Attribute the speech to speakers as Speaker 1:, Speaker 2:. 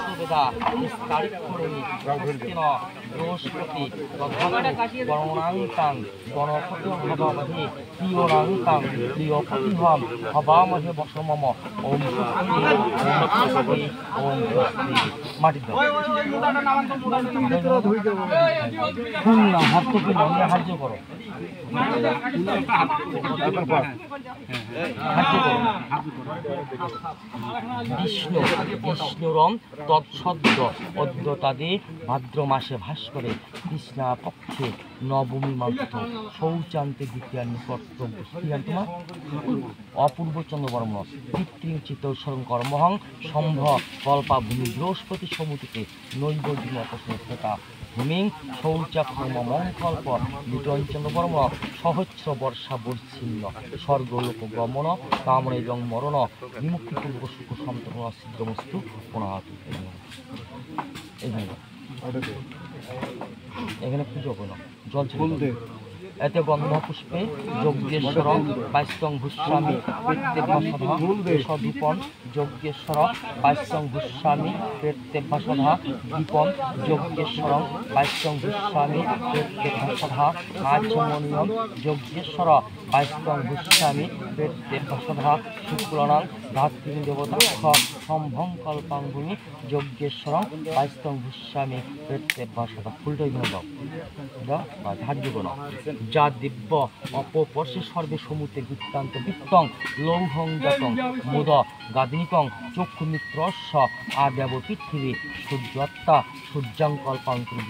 Speaker 1: সুবেদা স্তারিক্ষরণী স্বস্তিন বৃহস্পতি গণনান্তাং গণপতি হবামহে প্রিয়নান্তাং প্রিয়পতিহম হবামহে বসমম ওম স্বস্তি ওম স্বস্তি মাটি দাও ফুল না হাত তো ফুল নিয়ে সাহায্য করো বিষ্ণু বিষ্ণুরম তৎসদ্য অদ্যতাদে ভাদ্র মাসে ভাস্করে কৃষ্ণা পক্ষে নবমী মাত্র শৌচান্তে দ্বিতীয় নিকর্তব্য তোমার অপূর্ব চন্দ্রবর্ম পিতৃচিত স্বরং কর্মহং সম্ভ কল্পা ভূমি বৃহস্পতি সমুতিতে নৈবদ্য অপসতা ভূমিং শৌচা কর্ম মঙ্কল্প লিটন চন্দ্রবর্ম সহস্র বর্ষা বর্ষিন্ন স্বর্গলোক গমন কামন এবং মরণ বিমুক্তিপূর্ব সুখ সন্তর্পণ সিদ্ধমস্তু পুনঃ এখানে পুজো করো জল ছিল এতে গন্ধপুষ্পে যজ্ঞেশ্বর বাইস্তং ভূস্বামী সদীপন যজ্ঞেশ্বর বাইস্তং ভূস্বামী প্রেত্যেভাসধা দীপন যজ্ঞেশ্বর বাইস্তং ভূস্বামী প্রেত্যেভাসধা আচমনিয়ম যজ্ঞেশ্বর বাইস্তং ভূস্বামী প্রেত্যেভাসধা শুক্লনাং ধাত্রী দেবতাক্ষ সম্ভং কল্পাঙ্গুনি যজ্ঞেশ্বর বাইস্তং ভূস্বামী প্রেত্যেভাসধা ফুলটা এখানে দাও ধার্য করো যা দিব্য অপপর্ষে সর্বে সমুতে বৃত্তান্ত বৃত্তং লৌহং জাতং মোদ গাদিনিকং চক্ষু মিত্রস্য আদেব পৃথিবী সূর্যত্তা সূর্যাং কল্পাঙ্কুর